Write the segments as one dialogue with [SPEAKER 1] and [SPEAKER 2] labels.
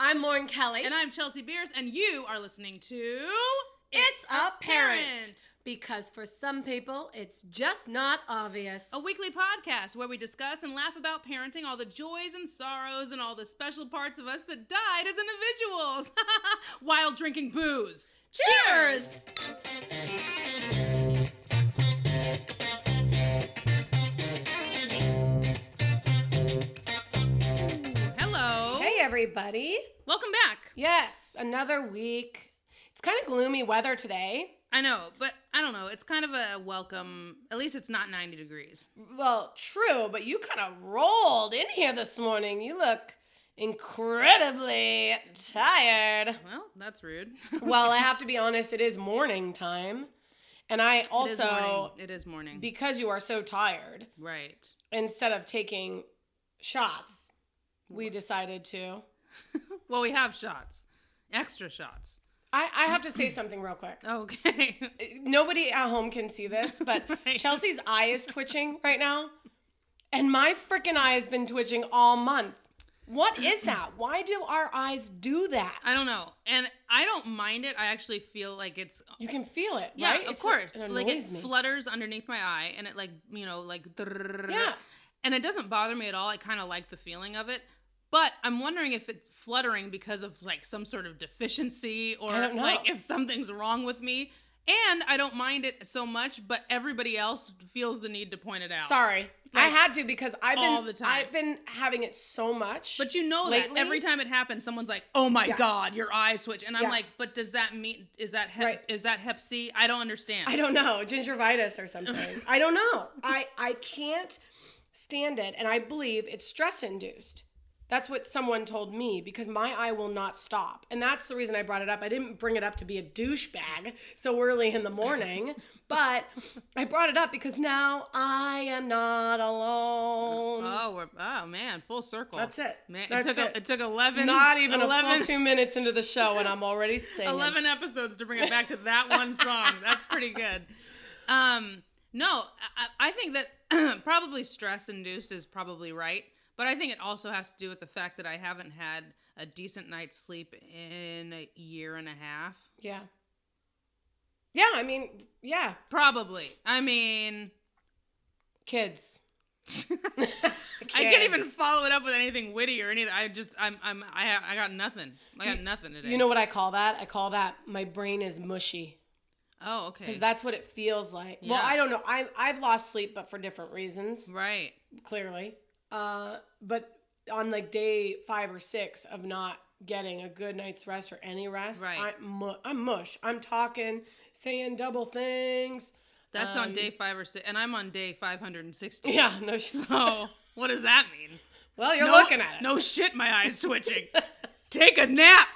[SPEAKER 1] I'm Lauren Kelly.
[SPEAKER 2] And I'm Chelsea Beers, and you are listening to...
[SPEAKER 1] It's ApPARENT. Because for some people, it's just not obvious.
[SPEAKER 2] A weekly podcast where we discuss and laugh about parenting, all the joys and sorrows, and all the special parts of us that died as individuals. While drinking booze.
[SPEAKER 1] Cheers!
[SPEAKER 2] Hello.
[SPEAKER 1] Hey, everybody.
[SPEAKER 2] Welcome back.
[SPEAKER 1] Yes, another week. It's kind of gloomy weather today.
[SPEAKER 2] I know, but I don't know. It's kind of a welcome. At least it's not 90 degrees.
[SPEAKER 1] Well, true, but you kind of rolled in here this morning. You look incredibly tired.
[SPEAKER 2] Well, that's rude.
[SPEAKER 1] Well, I have to be honest, it is morning time. And I also...
[SPEAKER 2] It is morning.
[SPEAKER 1] Because you are so tired.
[SPEAKER 2] Right.
[SPEAKER 1] Instead of taking shots, we decided to...
[SPEAKER 2] Well, we have shots. Extra shots.
[SPEAKER 1] I have to say something real quick.
[SPEAKER 2] Okay.
[SPEAKER 1] Nobody at home can see this, but
[SPEAKER 2] Right.
[SPEAKER 1] Chelsea's eye is twitching right now. And my freaking eye has been twitching all month. What is that? Why do our eyes do that?
[SPEAKER 2] I don't know. And I don't mind it. I actually feel like it's...
[SPEAKER 1] You can feel it,
[SPEAKER 2] Yeah,
[SPEAKER 1] right?
[SPEAKER 2] of course.
[SPEAKER 1] It
[SPEAKER 2] Like
[SPEAKER 1] annoys
[SPEAKER 2] it
[SPEAKER 1] me.
[SPEAKER 2] flutters underneath my eye and it
[SPEAKER 1] Yeah.
[SPEAKER 2] And it doesn't bother me at all. I kind of like the feeling of it. But I'm wondering if it's fluttering because of like some sort of deficiency or
[SPEAKER 1] I don't know.
[SPEAKER 2] like if something's wrong with me. And I don't mind it so much, but everybody else feels the need to point it out.
[SPEAKER 1] Sorry. I had to because
[SPEAKER 2] all the time.
[SPEAKER 1] I've been having it so much.
[SPEAKER 2] But you know
[SPEAKER 1] lately.
[SPEAKER 2] that every time it happens, someone's like, "Oh my
[SPEAKER 1] Yeah.
[SPEAKER 2] God, your eye switch," and I'm
[SPEAKER 1] Yeah.
[SPEAKER 2] like, "But does that mean is that
[SPEAKER 1] Right.
[SPEAKER 2] is that Hep C? I don't understand."
[SPEAKER 1] I don't know, gingivitis or something. I don't know. I can't stand it, and I believe it's stress induced. That's what someone told me because my eye will not stop. And that's the reason I brought it up. I didn't bring it up to be a douchebag so early in the morning, but I brought it up because now I am not alone.
[SPEAKER 2] Oh man, full circle.
[SPEAKER 1] That's it.
[SPEAKER 2] Man,
[SPEAKER 1] That's
[SPEAKER 2] it took 11
[SPEAKER 1] Not even
[SPEAKER 2] 11,
[SPEAKER 1] a full 2 minutes into the show and I'm already singing.
[SPEAKER 2] 11 episodes to bring it back to that one song. That's pretty good. No, I think that probably stress induced is probably right. But I think it also has to do with the fact that I haven't had a decent night's sleep in a year and a half.
[SPEAKER 1] Yeah. Yeah, I mean, yeah.
[SPEAKER 2] Probably. I mean...
[SPEAKER 1] Kids.
[SPEAKER 2] I can't even follow it up with anything witty or anything. I got nothing. I got nothing today.
[SPEAKER 1] You know what I call that? I call that my brain is mushy.
[SPEAKER 2] Oh, okay.
[SPEAKER 1] Because that's what it feels like.
[SPEAKER 2] Yeah.
[SPEAKER 1] Well, I don't know. I've lost sleep, but for different reasons.
[SPEAKER 2] Right.
[SPEAKER 1] Clearly. But on like day 5 or 6 of not getting a good night's rest or any rest,
[SPEAKER 2] right.
[SPEAKER 1] I'm mush. I'm talking, saying double things.
[SPEAKER 2] That's on day 5 or 6, and I'm on day 560.
[SPEAKER 1] Yeah, no.
[SPEAKER 2] So what does that mean?
[SPEAKER 1] Well, you're looking at it.
[SPEAKER 2] No shit, my eye's twitching. Take a nap.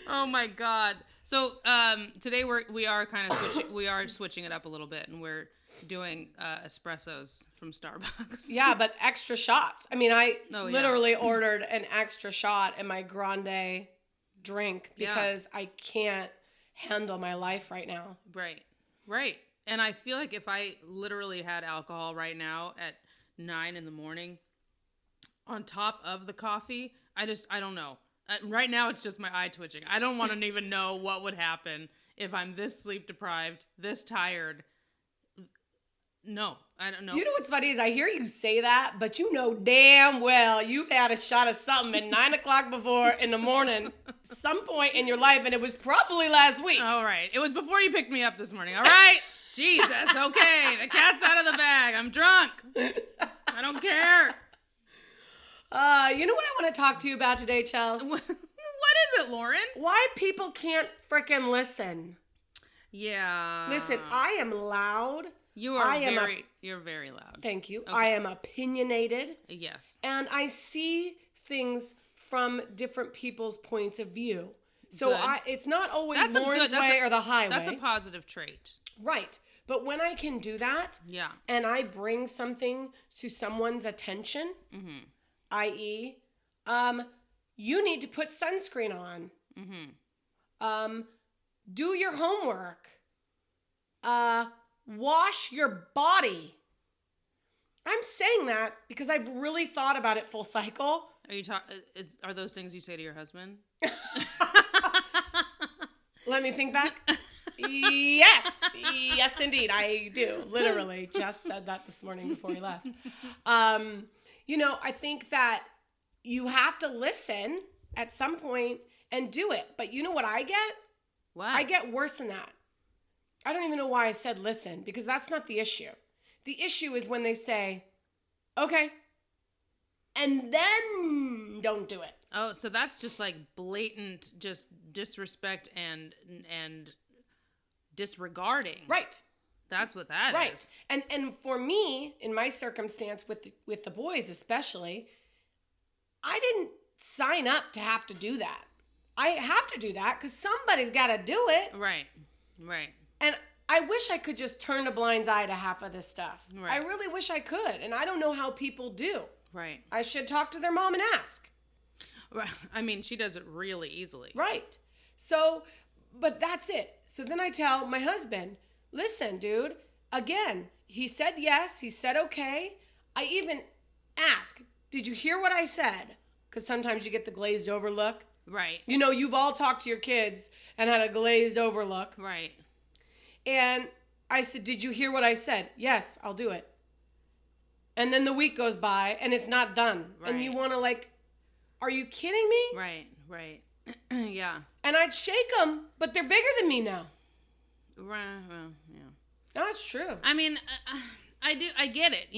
[SPEAKER 2] Oh my God. So today we are kind of switching it up a little bit, and we're doing espressos from Starbucks.
[SPEAKER 1] Yeah, but extra shots. I mean, I literally ordered an extra shot in my grande drink because I can't handle my life right now.
[SPEAKER 2] Right. And I feel like if I literally had alcohol right now at 9 a.m. on top of the coffee, I don't know. Right now, it's just my eye twitching. I don't want to even know what would happen if I'm this sleep deprived, this tired. No, I don't know.
[SPEAKER 1] You know what's funny is I hear you say that, but you know damn well you've had a shot of something at 9 o'clock before in the morning, some point in your life, and it was probably last week.
[SPEAKER 2] All right. It was before you picked me up this morning. All right? Jesus. Okay. The cat's out of the bag. I'm drunk. I don't care.
[SPEAKER 1] You know what I want to talk to you about today, Chelsea?
[SPEAKER 2] What is it, Lauren?
[SPEAKER 1] Why people can't frickin' listen.
[SPEAKER 2] Yeah.
[SPEAKER 1] Listen, I am loud.
[SPEAKER 2] You're very loud.
[SPEAKER 1] Thank you.
[SPEAKER 2] Okay.
[SPEAKER 1] I am opinionated.
[SPEAKER 2] Yes.
[SPEAKER 1] And I see things from different people's points of view. So
[SPEAKER 2] Good.
[SPEAKER 1] It's not always Lauren's way or the highway.
[SPEAKER 2] That's a positive trait.
[SPEAKER 1] Right. But when I can do that, and I bring something to someone's attention, i.e., you need to put sunscreen on. Do your homework. Wash your body. I'm saying that because I've really thought about it full cycle.
[SPEAKER 2] Are those things you say to your husband?
[SPEAKER 1] Let me think back. Yes, indeed, I do. Literally, just said that this morning before we left. I think that you have to listen at some point and do it. But you know what I get?
[SPEAKER 2] What?
[SPEAKER 1] I get worse than that. I don't even know why I said listen, because that's not the issue. The issue is when they say, okay, and then don't do it.
[SPEAKER 2] Oh, so that's just like blatant just disrespect and disregarding.
[SPEAKER 1] Right.
[SPEAKER 2] That's what that
[SPEAKER 1] right.
[SPEAKER 2] is.
[SPEAKER 1] And for me, in my circumstance with the boys especially, I didn't sign up to have to do that. I have to do that because somebody's got to do it.
[SPEAKER 2] Right.
[SPEAKER 1] And I wish I could just turn a blind eye to half of this stuff.
[SPEAKER 2] Right.
[SPEAKER 1] I really wish I could. And I don't know how people do.
[SPEAKER 2] Right.
[SPEAKER 1] I should talk to their mom and ask.
[SPEAKER 2] Right. I mean, she does it really easily.
[SPEAKER 1] Right. So, but that's it. So then I tell my husband, listen, dude, again, he said yes. He said okay. I even ask, did you hear what I said? Because sometimes you get the glazed over look.
[SPEAKER 2] Right.
[SPEAKER 1] You've all talked to your kids and had a glazed over look.
[SPEAKER 2] Right.
[SPEAKER 1] And I said, did you hear what I said? Yes, I'll do it. And then the week goes by and it's not done.
[SPEAKER 2] Right.
[SPEAKER 1] And you want to are you kidding me?
[SPEAKER 2] Right. Yeah.
[SPEAKER 1] And I'd shake them, but they're bigger than me now.
[SPEAKER 2] Right. Well, yeah.
[SPEAKER 1] No, it's true.
[SPEAKER 2] I mean, I get it,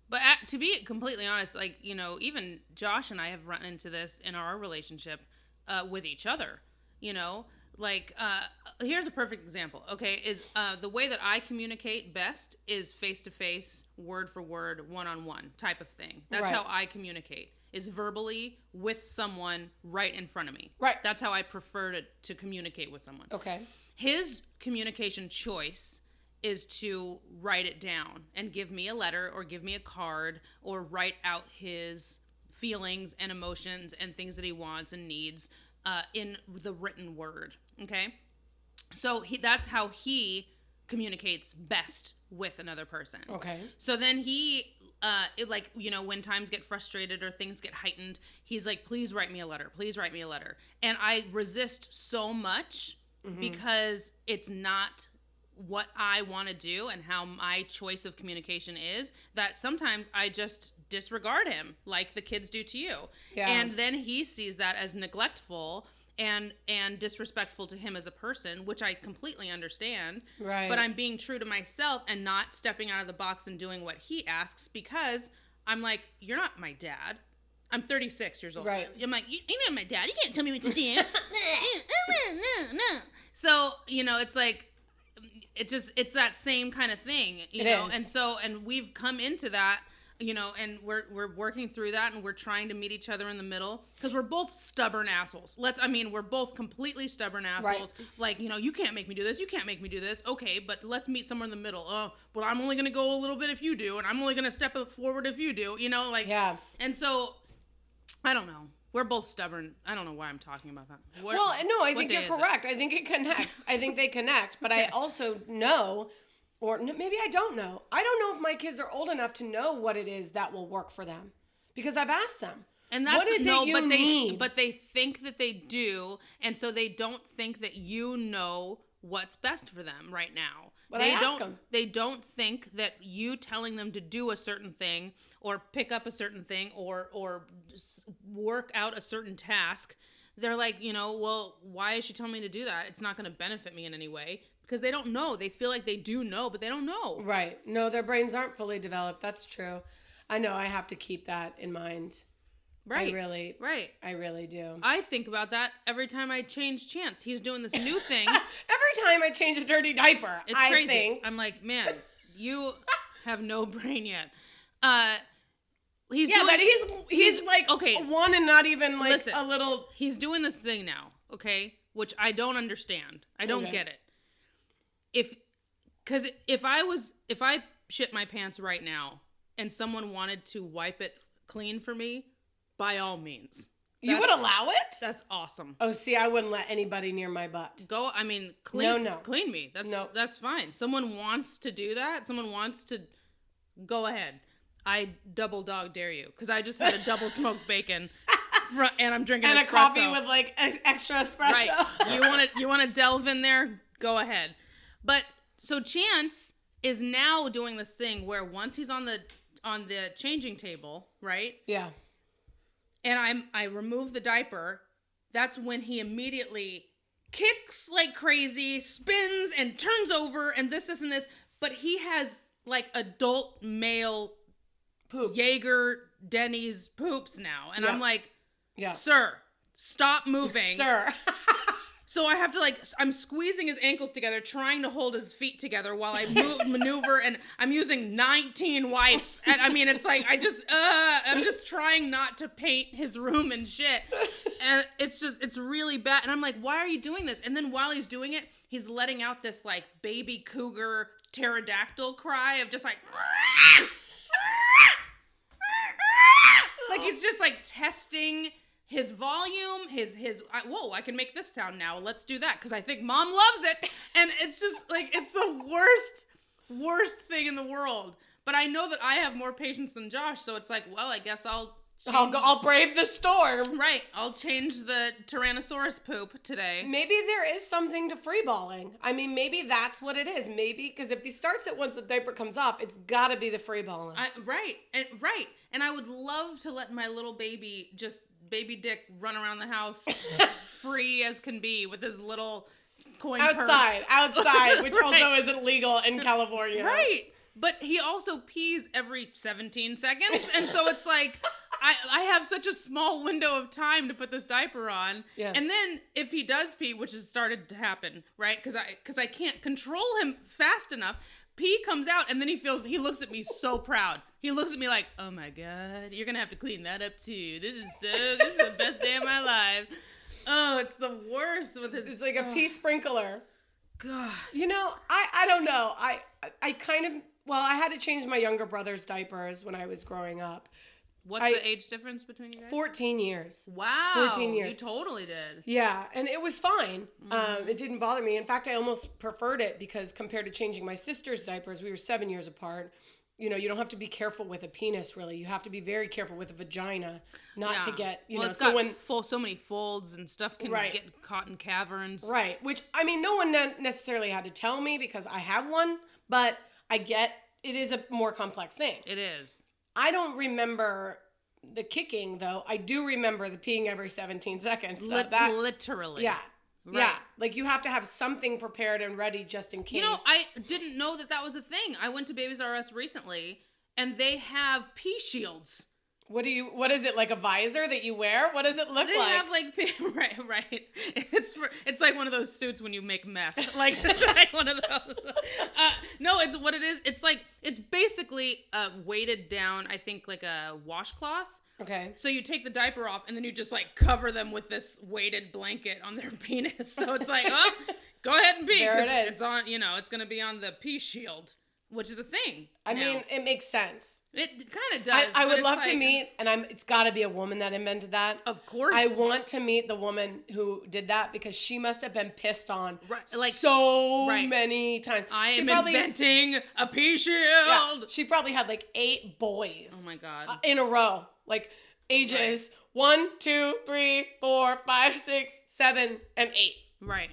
[SPEAKER 2] but to be completely honest, even Josh and I have run into this in our relationship with each other, here's a perfect example, okay, is the way that I communicate best is face-to-face, word for word, one-on-one type of thing. That's
[SPEAKER 1] right.
[SPEAKER 2] how I communicate, is verbally with someone right in front of me.
[SPEAKER 1] Right.
[SPEAKER 2] That's how I prefer to communicate with someone.
[SPEAKER 1] Okay.
[SPEAKER 2] His communication choice is to write it down and give me a letter or give me a card or write out his feelings and emotions and things that he wants and needs in the written word. Okay. So that's how he communicates best with another person.
[SPEAKER 1] Okay.
[SPEAKER 2] So then he, when times get frustrated or things get heightened, he's like, please write me a letter. Please write me a letter. And I resist so much because it's not what I want to do and how my choice of communication is, that sometimes I just disregard him like the kids do to you. Yeah. And then he sees that as neglectful and disrespectful to him as a person, which I completely understand. Right. But I'm being true to myself and not stepping out of the box and doing what he asks, because I'm like, you're not my dad. I'm 36 years old. Right. I'm like, you're not my dad. You can't tell me what to do. No. So, it's like, it's that same kind of thing, you know? Is. And we've come into that, and we're working through that, and we're trying to meet each other in the middle, because we're both stubborn assholes. We're both completely stubborn assholes. Right. You can't make me do this. You can't make me do this. Okay, but let's meet somewhere in the middle. Oh, but I'm only going to go a little bit if you do, and I'm only going to step forward if you do, Yeah. And so, I don't know. We're both stubborn. I don't know why I'm talking about that.
[SPEAKER 1] I think you're correct. I think it connects. I think they connect. But I also know, or maybe I don't know. I don't know if my kids are old enough to know what it is that will work for them, because I've asked them.
[SPEAKER 2] And that's
[SPEAKER 1] what is it you need?
[SPEAKER 2] But they think that they do, and so they don't think that you know what's best for them right now.
[SPEAKER 1] But I ask them.
[SPEAKER 2] They don't think that you telling them to do a certain thing or pick up a certain thing or work out a certain task. They're like, well, why is she telling me to do that? It's not going to benefit me in any way, because they don't know. They feel like they do know, but they don't know.
[SPEAKER 1] Right. No, their brains aren't fully developed. That's true. I know. I have to keep that in mind.
[SPEAKER 2] Right.
[SPEAKER 1] I really do.
[SPEAKER 2] I think about that every time I change Chance. He's doing this new thing.
[SPEAKER 1] Every time I change a dirty diaper,
[SPEAKER 2] it's crazy. I'm like, man, you have no brain yet. He's
[SPEAKER 1] like okay, one and not even like a little.
[SPEAKER 2] He's doing this thing now, okay, which I don't understand. I don't get it. Because if I shit my pants right now and someone wanted to wipe it clean for me, by all means.
[SPEAKER 1] You would allow it?
[SPEAKER 2] That's awesome.
[SPEAKER 1] Oh, see, I wouldn't let anybody near my butt.
[SPEAKER 2] Clean me. That's fine. Someone wants to do that. Someone wants to go ahead. I double dog dare you because I just had a double smoked bacon and I'm drinking
[SPEAKER 1] and
[SPEAKER 2] espresso.
[SPEAKER 1] a coffee with like extra espresso.
[SPEAKER 2] Right. You want to delve in there? Go ahead. But so Chance is now doing this thing where once he's on the changing table, right?
[SPEAKER 1] Yeah.
[SPEAKER 2] And I remove the diaper, that's when he immediately kicks like crazy, spins and turns over and this and this, but he has like adult male
[SPEAKER 1] poop.
[SPEAKER 2] Jaeger Denny's poops now. And I'm like, sir, stop moving.
[SPEAKER 1] Sir.
[SPEAKER 2] So I have to I'm squeezing his ankles together, trying to hold his feet together while I maneuver, and I'm using 19 wipes. And I mean, it's like, I'm just trying not to paint his room and shit. And it's really bad. And I'm like, why are you doing this? And then while he's doing it, he's letting out this like baby cougar pterodactyl cry of just like, like he's just like testing his volume, whoa, I can make this sound now. Let's do that because I think mom loves it. And it's just like, it's the worst thing in the world. But I know that I have more patience than Josh. So it's like, well, I guess I'll brave the storm. Right. I'll change the Tyrannosaurus poop today.
[SPEAKER 1] Maybe there is something to freeballing. I mean, maybe that's what it is. Maybe, because if he starts it once the diaper comes off, it's got to be the freeballing.
[SPEAKER 2] Right. And I would love to let my little baby baby dick run around the house free as can be with his little coin purse.
[SPEAKER 1] Outside, which also isn't legal in California.
[SPEAKER 2] Right. But he also pees every 17 seconds. And so it's like, I have such a small window of time to put this diaper on. Yeah. And then if he does pee, which has started to happen, right? Because I can't control him fast enough. Pee comes out, and then he looks at me so proud. He looks at me like, oh my God, you're going to have to clean that up too. This is the best day of my life. Oh, it's the worst with his.
[SPEAKER 1] It's like a pee sprinkler.
[SPEAKER 2] God.
[SPEAKER 1] You know, I don't know. I kind of, I had to change my younger brother's diapers when I was growing up.
[SPEAKER 2] What's the age difference between you guys?
[SPEAKER 1] 14 years.
[SPEAKER 2] Wow.
[SPEAKER 1] 14 years.
[SPEAKER 2] You totally did.
[SPEAKER 1] Yeah, and it was fine. Mm-hmm. It didn't bother me. In fact, I almost preferred it because compared to changing my sister's diapers, we were 7 years apart. You know, you don't have to be careful with a penis, really. You have to be very careful with a vagina, not to get,
[SPEAKER 2] it's got so many folds and stuff can get caught in caverns.
[SPEAKER 1] Right, which, I mean, no one necessarily had to tell me because I have one, but I get it is a more complex thing.
[SPEAKER 2] It is.
[SPEAKER 1] I don't remember the kicking, though. I do remember the peeing every 17 seconds.
[SPEAKER 2] Literally.
[SPEAKER 1] Yeah.
[SPEAKER 2] Right.
[SPEAKER 1] Yeah. Like, you have to have something prepared and ready just in case.
[SPEAKER 2] You know, I didn't know that was a thing. I went to Babies R Us recently, and they have pee shields.
[SPEAKER 1] What is it, like a visor that you wear? What does it look like?
[SPEAKER 2] They have like, right. It's like one of those suits when you make meth. Like, it's like one of those. No, it's what it is. It's basically weighted down, I think, like a washcloth.
[SPEAKER 1] Okay.
[SPEAKER 2] So you take the diaper off and then you just like cover them with this weighted blanket on their penis. So it's like, oh, go ahead and pee.
[SPEAKER 1] There it is.
[SPEAKER 2] It's on, it's going to be on the pee shield, which is a thing.
[SPEAKER 1] I mean, it makes sense.
[SPEAKER 2] It kind of does.
[SPEAKER 1] I would love to meet, and it's got to be a woman that invented that.
[SPEAKER 2] Of course.
[SPEAKER 1] I want to meet the woman who did that because she must have been pissed on many times.
[SPEAKER 2] I am inventing a pee shield.
[SPEAKER 1] Yeah, she probably had like 8 boys.
[SPEAKER 2] Oh my God.
[SPEAKER 1] In a row. Like ages 1, 2, 3, 4, 5, 6, 7, and 8.
[SPEAKER 2] Right.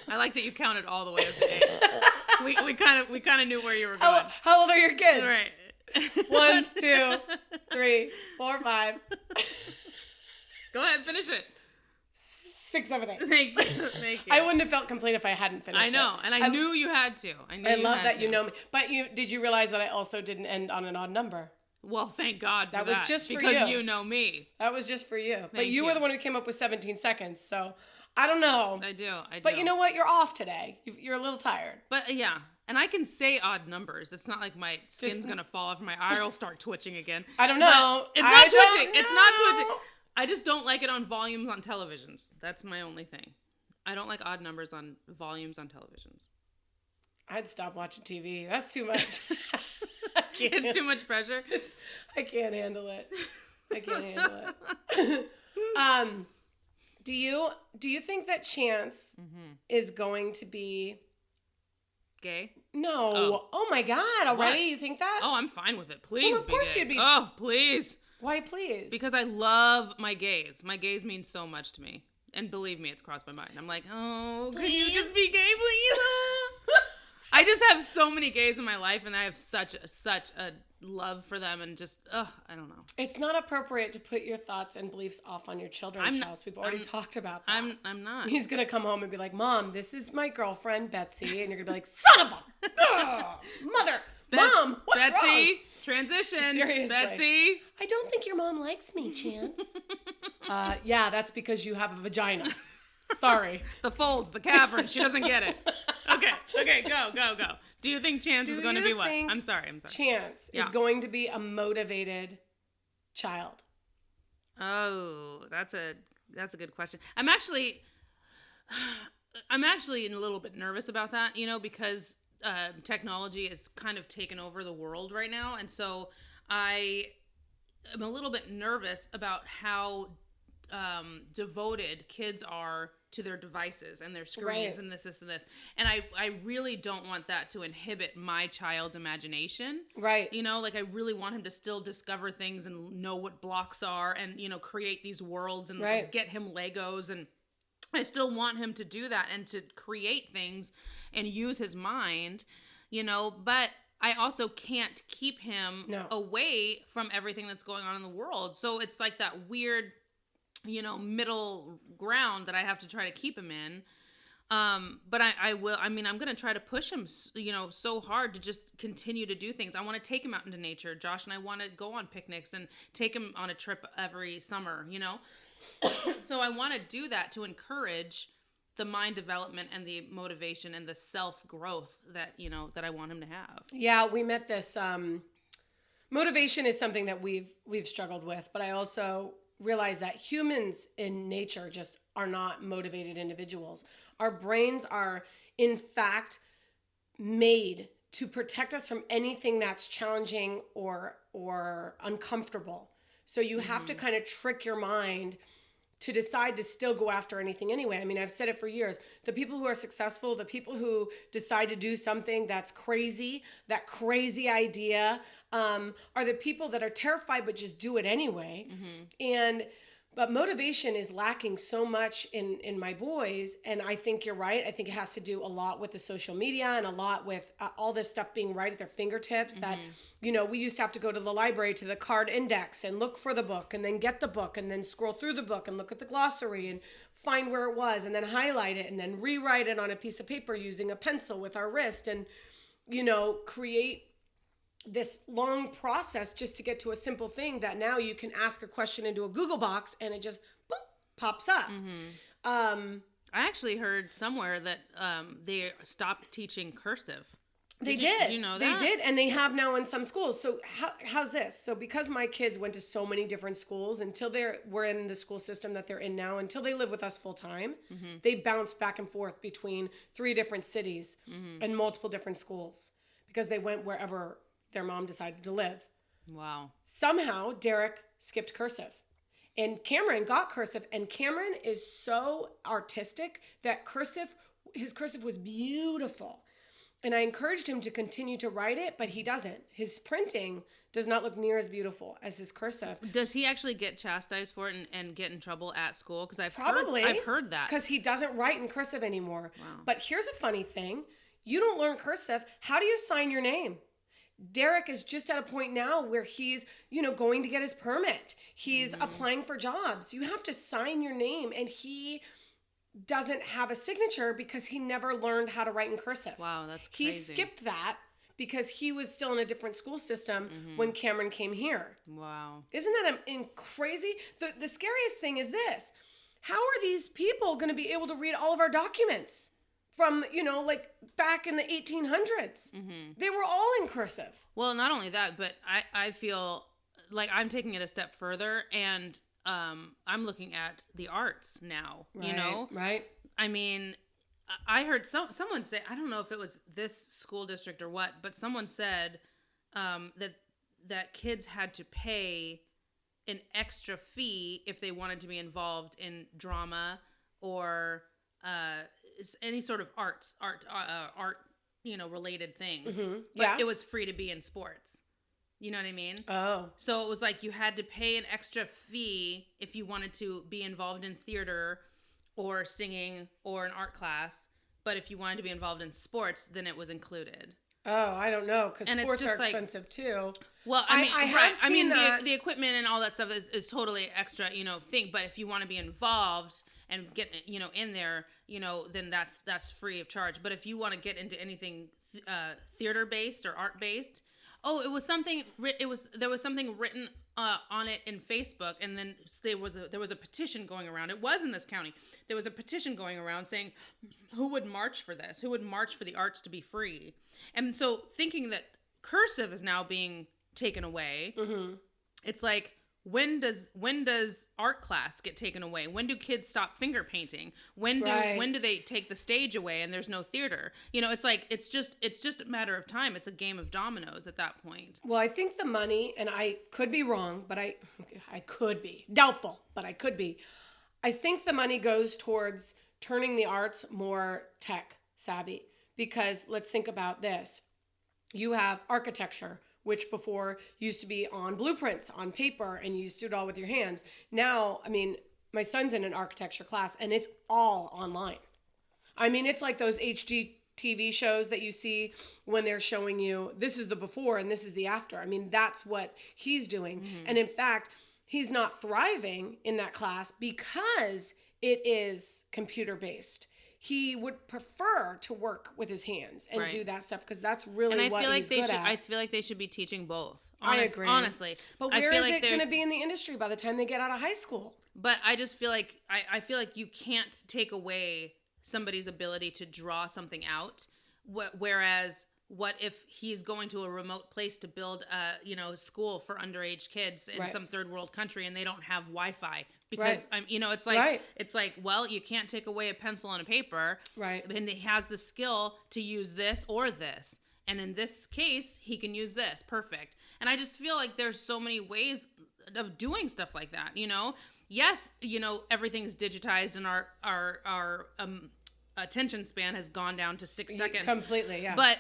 [SPEAKER 2] I like that you counted all the way up to 8. We kind of knew where you were going.
[SPEAKER 1] How old are your kids?
[SPEAKER 2] Right.
[SPEAKER 1] 1, 2, 3, 4, 5.
[SPEAKER 2] Go ahead, finish it.
[SPEAKER 1] 6, 7, 8.
[SPEAKER 2] Thank you.
[SPEAKER 1] I wouldn't have felt complete if I hadn't finished it.
[SPEAKER 2] I know, and I knew you had to.
[SPEAKER 1] I love that you know me. But did you realize that I also didn't end on an odd number?
[SPEAKER 2] Well, thank God for that.
[SPEAKER 1] That was just for you.
[SPEAKER 2] Because you know me.
[SPEAKER 1] That was just for you. But you were the one who came up with 17 seconds, so I don't know.
[SPEAKER 2] I do.
[SPEAKER 1] But you know what? You're off today. You're a little tired.
[SPEAKER 2] But yeah. And I can say odd numbers. It's not like my skin's going to fall off and my eye will start twitching again.
[SPEAKER 1] I don't know.
[SPEAKER 2] It's not twitching. It's not twitching. I just don't like it on volumes on televisions. That's my only thing. I don't like odd numbers on volumes on televisions.
[SPEAKER 1] I'd stop watching TV. That's too much.
[SPEAKER 2] It's too much pressure.
[SPEAKER 1] I can't handle it. Do you think that Chance is going to be
[SPEAKER 2] gay?
[SPEAKER 1] No. Oh my God. Already?
[SPEAKER 2] What?
[SPEAKER 1] You think that?
[SPEAKER 2] Oh, I'm fine with it. Please
[SPEAKER 1] Well, of course
[SPEAKER 2] be gay.
[SPEAKER 1] you'd be.
[SPEAKER 2] Oh, please.
[SPEAKER 1] Why, please?
[SPEAKER 2] Because I love my gays. My gays mean so much to me. And believe me, it's crossed my mind. I'm like, oh, can you just be gay, please? I just have so many gays in my life, and I have such a love for them, and just, I don't know.
[SPEAKER 1] It's not appropriate to put your thoughts and beliefs off on your children, Chelsea. We've already talked about that.
[SPEAKER 2] I'm not.
[SPEAKER 1] He's going to come home and be like, Mom, this is my girlfriend, Betsy. And you're going to be like, son of a mother. Mom, what's
[SPEAKER 2] Betsy,
[SPEAKER 1] wrong?
[SPEAKER 2] Transition.
[SPEAKER 1] Seriously.
[SPEAKER 2] Betsy.
[SPEAKER 1] I don't think your mom likes me, Chance. Yeah, that's because you have a vagina. Sorry.
[SPEAKER 2] The folds, the cavern. She doesn't get it. Okay, go. Do you think Chance is going to be what? I'm sorry.
[SPEAKER 1] Chance is going to be a motivated child.
[SPEAKER 2] Oh, that's a good question. I'm actually a little bit nervous about that, because technology is kind of taken over the world right now, and so I am a little bit nervous about how devoted kids are to their devices and their screens, right, and this and this. And I really don't want that to inhibit my child's imagination.
[SPEAKER 1] Right.
[SPEAKER 2] I really want him to still discover things and know what blocks are and, create these worlds and
[SPEAKER 1] right,
[SPEAKER 2] get him Legos. And I still want him to do that and to create things and use his mind, but I also can't keep him away from everything that's going on in the world. So it's like that weird, middle ground that I have to try to keep him in. But I will, I'm going to try to push him, so hard to just continue to do things. I want to take him out into nature. Josh and I want to go on picnics and take him on a trip every summer, So I want to do that to encourage the mind development and the motivation and the self-growth that, that I want him to have.
[SPEAKER 1] Yeah, we met this, motivation is something that we've struggled with, but I also realize that humans in nature just are not motivated individuals. Our brains are, in fact, made to protect us from anything that's challenging or uncomfortable. So you have to kind of trick your mind to decide to still go after anything anyway. I mean, I've said it for years. The people who are successful, the people who decide to do something that's crazy, that crazy idea, are the people that are terrified but just do it anyway. But motivation is lacking so much in my boys, and I think you're right. I think it has to do a lot with the social media and a lot with all this stuff being right at their fingertips. That, we used to have to go to the library to the card index and look for the book and then get the book and then scroll through the book and look at the glossary and find where it was and then highlight it and then rewrite it on a piece of paper using a pencil with our wrist and, create this long process just to get to a simple thing that now you can ask a question into a Google box and it just boop, pops up.
[SPEAKER 2] I actually heard somewhere that they stopped teaching cursive.
[SPEAKER 1] They did.
[SPEAKER 2] Did you know
[SPEAKER 1] They
[SPEAKER 2] that?
[SPEAKER 1] did, and they have now in some schools. So how's this? So because my kids went to so many different schools until we're in the school system that they're in now, until they live with us full time, they bounce back and forth between 3 different cities and multiple different schools because they went wherever their mom decided to live. Wow. Somehow Derek skipped cursive and Cameron got cursive, and Cameron is so artistic that his cursive was beautiful. And I encouraged him to continue to write it, but he doesn't. His printing does not look near as beautiful as his cursive.
[SPEAKER 2] Does he actually get chastised for it and get in trouble at school? Because I've heard that.
[SPEAKER 1] Because he doesn't write in cursive anymore.
[SPEAKER 2] Wow.
[SPEAKER 1] But here's a funny thing. You don't learn cursive. How do you sign your name? Derek is just at a point now where he's, going to get his permit. He's applying for jobs. You have to sign your name, and he doesn't have a signature because he never learned how to write in cursive.
[SPEAKER 2] Wow, that's crazy.
[SPEAKER 1] He skipped that because he was still in a different school system when Cameron came here.
[SPEAKER 2] Wow.
[SPEAKER 1] Isn't that crazy? The scariest thing is this. How are these people going to be able to read all of our documents from, back in the 1800s? They were all in cursive.
[SPEAKER 2] Well, not only that, but I feel like I'm taking it a step further, and I'm looking at the arts now,
[SPEAKER 1] Right.
[SPEAKER 2] I mean, I heard someone say, I don't know if it was this school district or what, but someone said that kids had to pay an extra fee if they wanted to be involved in drama or any sort of art related things.
[SPEAKER 1] Mm-hmm.
[SPEAKER 2] But
[SPEAKER 1] Yeah.
[SPEAKER 2] it was free to be in sports. You know what I mean?
[SPEAKER 1] Oh.
[SPEAKER 2] So it was like you had to pay an extra fee if you wanted to be involved in theater or singing or an art class. But if you wanted to be involved in sports, then it was included.
[SPEAKER 1] Oh, I don't know, because sports are
[SPEAKER 2] like,
[SPEAKER 1] expensive too.
[SPEAKER 2] Well, I mean,
[SPEAKER 1] I have seen that.
[SPEAKER 2] The equipment and all that stuff is totally extra, thing. But if you want to be involved and get, in there, then that's free of charge. But if you want to get into anything theater based or art based, there was something written on it in Facebook, and then there was a petition going around. It was in this county. There was a petition going around saying, who would march for this? Who would march for the arts to be free? And so thinking that cursive is now being taken away,
[SPEAKER 1] mm-hmm.
[SPEAKER 2] It's like, when does art class get taken away? When do kids stop finger painting? When do they take the stage away and there's no theater? It's like it's just a matter of time. It's a game of dominoes at that point.
[SPEAKER 1] Well, I think the money, and I could be wrong, but I could be doubtful, but I could be. I think the money goes towards turning the arts more tech savvy, because let's think about this. You have architecture, which before used to be on blueprints, on paper, and you used to do it all with your hands. Now, I mean, my son's in an architecture class, and it's all online. I mean, it's like those HGTV shows that you see when they're showing you, this is the before and this is the after. I mean, that's what he's doing. Mm-hmm. And in fact, he's not thriving in that class because it is computer-based. He would prefer to work with his hands and do that stuff, because that's really what he's good at.
[SPEAKER 2] I feel like they should be teaching both.
[SPEAKER 1] I agree.
[SPEAKER 2] Honestly.
[SPEAKER 1] But where is it going to be in the industry by the time they get out of high school?
[SPEAKER 2] But I just feel like, I feel like you can't take away somebody's ability to draw something out, whereas what if he's going to a remote place to build a school for underage kids in some third world country, and they don't have Wi-Fi? Because it's like, well, you can't take away a pencil and a paper, right? And he has the skill to use this or this, and in this case, he can use this. Perfect. And I just feel like there's so many ways of doing stuff like that. Yes, everything's digitized, and our attention span has gone down to 6 seconds
[SPEAKER 1] completely. Yeah,
[SPEAKER 2] but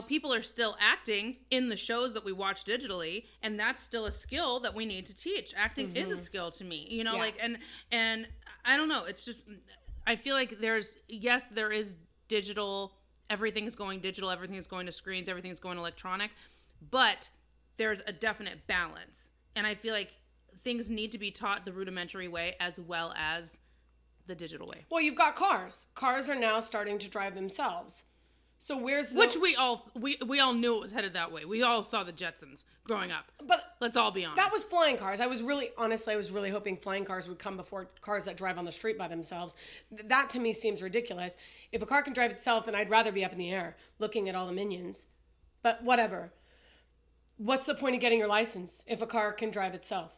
[SPEAKER 2] people are still acting in the shows that we watch digitally, and that's still a skill that we need to teach. Acting is a skill to me, and I don't know. It's just, I feel like there is digital, everything's going digital, everything's going to screens, everything's going electronic, but there's a definite balance. And I feel like things need to be taught the rudimentary way as well as the digital way.
[SPEAKER 1] Well, you've got cars. Cars are now starting to drive themselves. So where's the...
[SPEAKER 2] Which we all knew it was headed that way. We all saw the Jetsons growing up. But let's all be honest.
[SPEAKER 1] That was flying cars. I was really hoping flying cars would come before cars that drive on the street by themselves. That to me seems ridiculous. If a car can drive itself, then I'd rather be up in the air looking at all the minions. But whatever. What's the point of getting your license if a car can drive itself?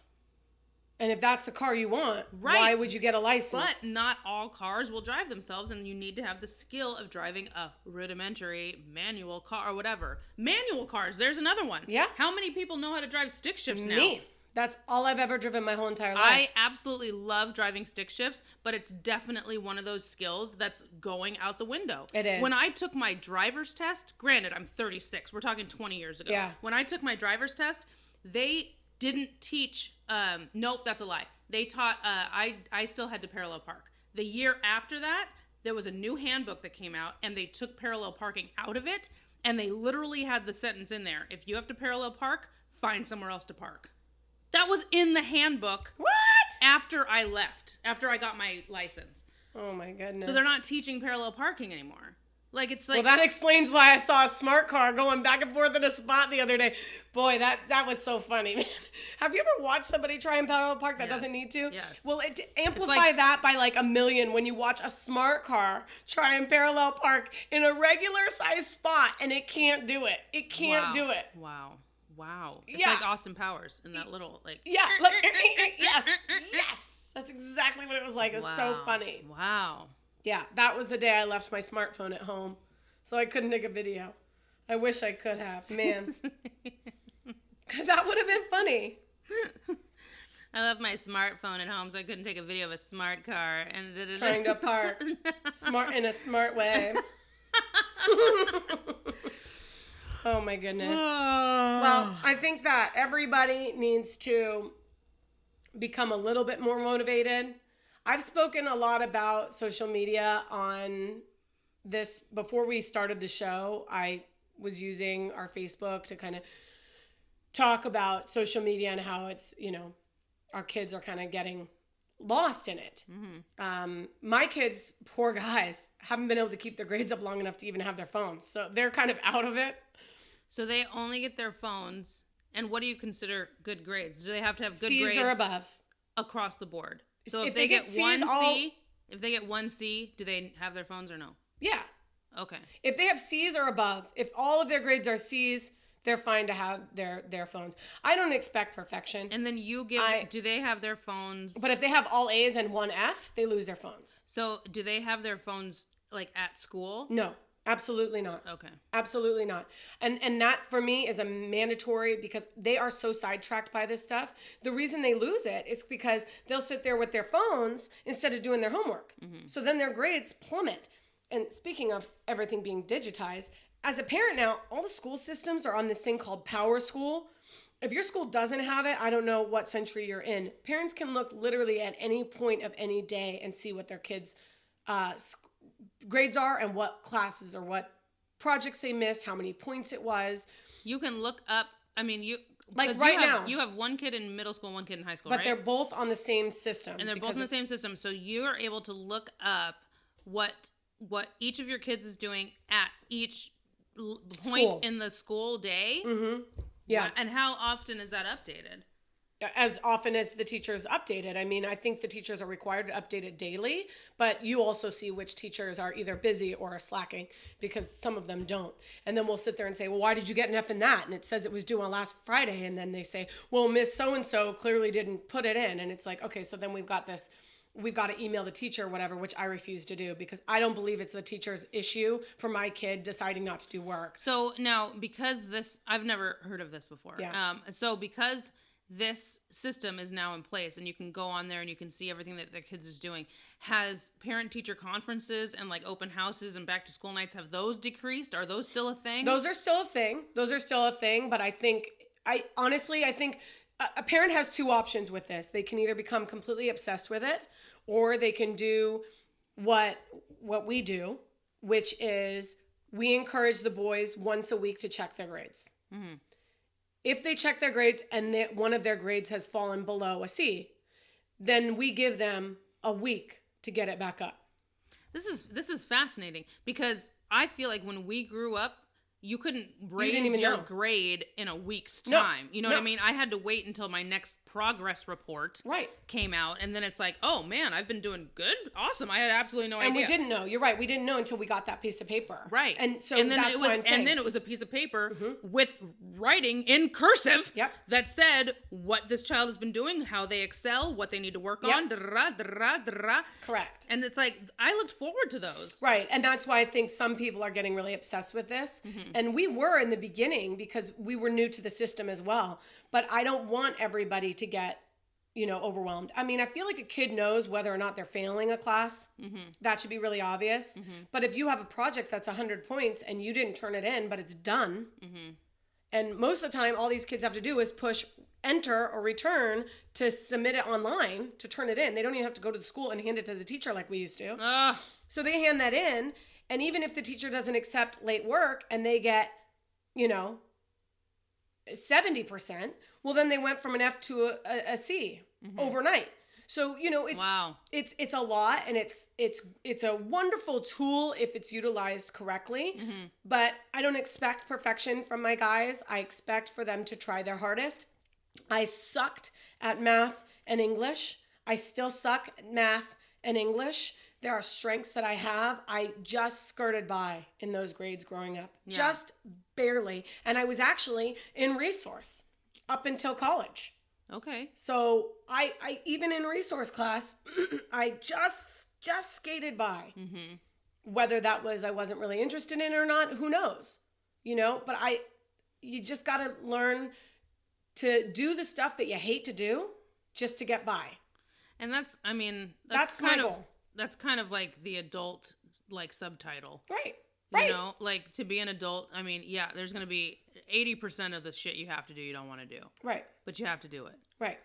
[SPEAKER 1] And if that's the car you want, why would you get a license?
[SPEAKER 2] But not all cars will drive themselves, and you need to have the skill of driving a rudimentary manual car or whatever. Manual cars, there's another one.
[SPEAKER 1] Yeah.
[SPEAKER 2] How many people know how to drive stick shifts now?
[SPEAKER 1] Me. That's all I've ever driven my whole entire life.
[SPEAKER 2] I absolutely love driving stick shifts, but it's definitely one of those skills that's going out the window.
[SPEAKER 1] It is.
[SPEAKER 2] When I took my driver's test, granted, I'm 36. We're talking 20 years ago.
[SPEAKER 1] Yeah.
[SPEAKER 2] When I took my driver's test, they didn't teach, nope, that's a lie. They taught, I still had to parallel park. The year after that, there was a new handbook that came out, and they took parallel parking out of it, and they literally had the sentence in there: if you have to parallel park, find somewhere else to park. That was in the handbook.
[SPEAKER 1] What?
[SPEAKER 2] After I left, after I got my license.
[SPEAKER 1] Oh my goodness.
[SPEAKER 2] So they're not teaching parallel parking anymore. Like, it's like...
[SPEAKER 1] Well, that explains why I saw a smart car going back and forth in a spot the other day. Boy, that was so funny, man. Have you ever watched somebody try and parallel park that doesn't need to?
[SPEAKER 2] Yes.
[SPEAKER 1] Well, amplify that by like 1,000,000 when you watch a smart car try and parallel park in a regular size spot, and it can't do it. It can't do it.
[SPEAKER 2] Wow. It's like Austin Powers in that little, like...
[SPEAKER 1] Yeah. Yes. That's exactly what it was like. It was so funny.
[SPEAKER 2] Wow.
[SPEAKER 1] Yeah, that was the day I left my smartphone at home, so I couldn't take a video. I wish I could have. Man. That would have been funny.
[SPEAKER 2] I left my smartphone at home, so I couldn't take a video of a smart car.
[SPEAKER 1] Trying to park in a smart way. Oh my goodness. Well, I think that everybody needs to become a little bit more motivated. I've spoken a lot about social media on this. Before we started the show, I was using our Facebook to kind of talk about social media and how it's, our kids are kind of getting lost in it. My kids, poor guys, haven't been able to keep their grades up long enough to even have their phones. So they're kind of out of it.
[SPEAKER 2] So they only get their phones. And what do you consider good grades? Do they have to have good
[SPEAKER 1] C's
[SPEAKER 2] grades
[SPEAKER 1] or above
[SPEAKER 2] across the board? So
[SPEAKER 1] if
[SPEAKER 2] if
[SPEAKER 1] they
[SPEAKER 2] they
[SPEAKER 1] get
[SPEAKER 2] get
[SPEAKER 1] C's,
[SPEAKER 2] if they get 1C, do they have their phones or no?
[SPEAKER 1] Yeah.
[SPEAKER 2] Okay.
[SPEAKER 1] If they have C's or above, if all of their grades are C's, they're fine to have their phones. I don't expect perfection.
[SPEAKER 2] And then do they have their phones?
[SPEAKER 1] But if they have all A's and one F, they lose their phones.
[SPEAKER 2] So do they have their phones like at school?
[SPEAKER 1] No, absolutely not.
[SPEAKER 2] Okay.
[SPEAKER 1] Absolutely not. And that for me is a mandatory because they are so sidetracked by this stuff. The reason they lose it is because they'll sit there with their phones instead of doing their homework. So then their grades plummet. And speaking of everything being digitized, as a parent now, all the school systems are on this thing called Power School. If your school doesn't have it, I don't know what century you're in. Parents can look literally at any point of any day and see what their kids' grades are and what classes or what projects they missed, how many points it was.
[SPEAKER 2] You can look up,
[SPEAKER 1] now.
[SPEAKER 2] You have one kid in middle school, one kid in high school,
[SPEAKER 1] but
[SPEAKER 2] right?
[SPEAKER 1] they're both on the same system.
[SPEAKER 2] And they're both in the same system. So you're able to look up what each of your kids is doing at each point in the school day.
[SPEAKER 1] Yeah.
[SPEAKER 2] And how often is that updated?
[SPEAKER 1] As often as the teachers update it. I mean, I think the teachers are required to update it daily, but you also see which teachers are either busy or are slacking because some of them don't. And then we'll sit there and say, well, why did you get an F in that? And it says it was due on last Friday. And then they say, well, Miss So-and-so clearly didn't put it in. And it's like, okay, so then we've got to email the teacher or whatever, which I refuse to do because I don't believe it's the teacher's issue for my kid deciding not to do work.
[SPEAKER 2] So now, because I've never heard of this before.
[SPEAKER 1] Yeah.
[SPEAKER 2] So because this system is now in place and you can go on there and you can see everything that their kids is doing, has parent-teacher conferences and like open houses and back to school nights, have those decreased? Are those still a thing?
[SPEAKER 1] Those are still a thing. But I think a parent has two options with this. They can either become completely obsessed with it, or they can do what we do, which is we encourage the boys once a week to check their grades. If they check their grades and one of their grades has fallen below a C, then we give them a week to get it back up.
[SPEAKER 2] This is fascinating because I feel like when we grew up, you couldn't raise your grade in a week's time. You know what I mean? I had to wait until my next progress report came out. And then it's like, oh man, I've been doing good. Awesome. I had absolutely no idea.
[SPEAKER 1] And we didn't know. You're right. We didn't know until we got that piece of paper.
[SPEAKER 2] Right.
[SPEAKER 1] And so
[SPEAKER 2] then
[SPEAKER 1] that's why I'm saying.
[SPEAKER 2] And then it was a piece of paper with writing in cursive that said what this child has been doing, how they excel, what they need to work on.
[SPEAKER 1] Correct.
[SPEAKER 2] And it's like, I looked forward to those.
[SPEAKER 1] Right. And that's why I think some people are getting really obsessed with this. And we were in the beginning because we were new to the system as well. But I don't want everybody to get, overwhelmed. I mean, I feel like a kid knows whether or not they're failing a class. That should be really obvious. But if you have a project that's 100 points and you didn't turn it in, but it's done, and most of the time all these kids have to do is push enter or return to submit it online to turn it in. They don't even have to go to the school and hand it to the teacher like we used to. So they hand that in. And even if the teacher doesn't accept late work and they get, 70%, well, then they went from an F to a C overnight. So, it's a lot, and it's a wonderful tool if it's utilized correctly. But I don't expect perfection from my guys. I expect for them to try their hardest. I sucked at math and English. I still suck at math and English. There are strengths that I have. I just skirted by in those grades growing up. Yeah. Just barely. And I was actually in resource up until college.
[SPEAKER 2] Okay.
[SPEAKER 1] So I even in resource class, I just skated by. Whether that was I wasn't really interested in it or not, who knows? But you just got to learn to do the stuff that you hate to do just to get by.
[SPEAKER 2] And that's
[SPEAKER 1] my goal.
[SPEAKER 2] That's kind of like the adult like subtitle.
[SPEAKER 1] Right. Right.
[SPEAKER 2] You know, like to be an adult, I mean, yeah, there's going to be 80% of the shit you have to do you don't want to do.
[SPEAKER 1] Right.
[SPEAKER 2] But you have to do it.
[SPEAKER 1] Right.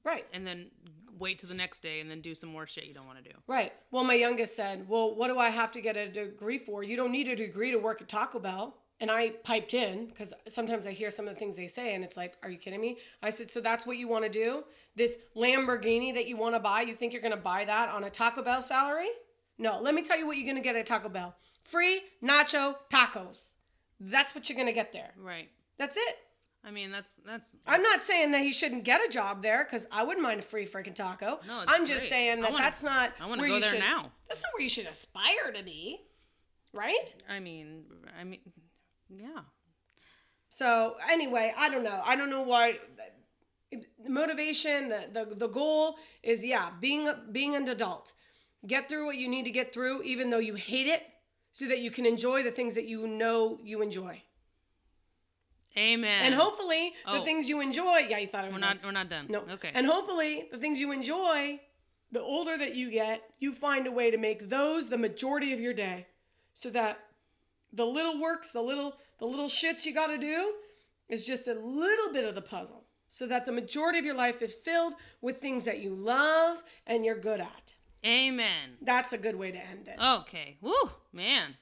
[SPEAKER 1] Right.
[SPEAKER 2] And then wait till the next day and then do some more shit you don't want to do.
[SPEAKER 1] Right. Well, my youngest said, well, what do I have to get a degree for? You don't need a degree to work at Taco Bell. And I piped in because sometimes I hear some of the things they say and it's like, are you kidding me? I said, so that's what you want to do? This Lamborghini that you want to buy, you think you're going to buy that on a Taco Bell salary? No, let me tell you what you're going to get at Taco Bell. Free nacho tacos. That's what you're going to get there.
[SPEAKER 2] Right.
[SPEAKER 1] That's it.
[SPEAKER 2] I mean, that's.
[SPEAKER 1] I'm not saying that he shouldn't get a job there because I wouldn't mind a free freaking taco.
[SPEAKER 2] No, it's
[SPEAKER 1] I'm just
[SPEAKER 2] great.
[SPEAKER 1] saying that that's not
[SPEAKER 2] I want to
[SPEAKER 1] where
[SPEAKER 2] go
[SPEAKER 1] you
[SPEAKER 2] there
[SPEAKER 1] should,
[SPEAKER 2] now.
[SPEAKER 1] That's not where you should aspire to be, right?
[SPEAKER 2] I mean, yeah.
[SPEAKER 1] So anyway, I don't know. I don't know why. The motivation, the goal is, being an adult. Get through what you need to get through, even though you hate it, so that you can enjoy the things that you know you enjoy.
[SPEAKER 2] Amen.
[SPEAKER 1] And hopefully the things you enjoy. Yeah, you thought I was done.
[SPEAKER 2] We're not done.
[SPEAKER 1] No.
[SPEAKER 2] Okay.
[SPEAKER 1] And hopefully the things you enjoy, the older that you get, you find a way to make those the majority of your day, so that the little works, the little shits you got to do is just a little bit of the puzzle, so that the majority of your life is filled with things that you love and you're good at.
[SPEAKER 2] Amen.
[SPEAKER 1] That's a good way to end it.
[SPEAKER 2] Okay. Woo, man.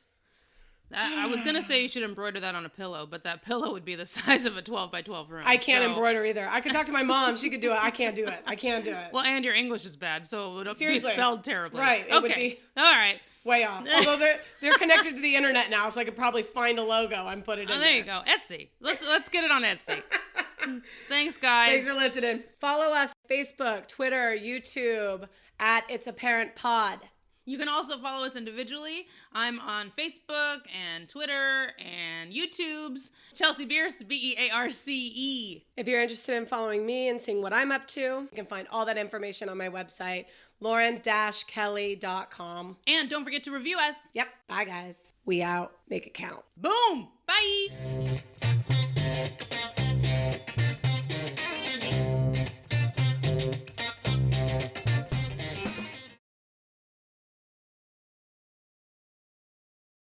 [SPEAKER 2] I was going to say you should embroider that on a pillow, but that pillow would be the size of a 12 by 12 room.
[SPEAKER 1] I can't embroider either. I could talk to my mom. She could do it. I can't do it.
[SPEAKER 2] Well, and your English is bad, so it would
[SPEAKER 1] Seriously.
[SPEAKER 2] be spelled terribly.
[SPEAKER 1] Right. It would be
[SPEAKER 2] all right.
[SPEAKER 1] way off. Although they're connected to the internet now, so I could probably find a logo and put it in there.
[SPEAKER 2] There you go. Etsy. Let's get it on Etsy. Thanks, guys.
[SPEAKER 1] Thanks for listening. Follow us Facebook, Twitter, YouTube at It's a Parent Pod.
[SPEAKER 2] You can also follow us individually. I'm on Facebook and Twitter and YouTube's Chelsea Bierce, Bearce.
[SPEAKER 1] If you're interested in following me and seeing what I'm up to, you can find all that information on my website, lauren-kelly.com.
[SPEAKER 2] And don't forget to review us.
[SPEAKER 1] Yep. Bye, guys. We out. Make it count.
[SPEAKER 2] Boom. Bye.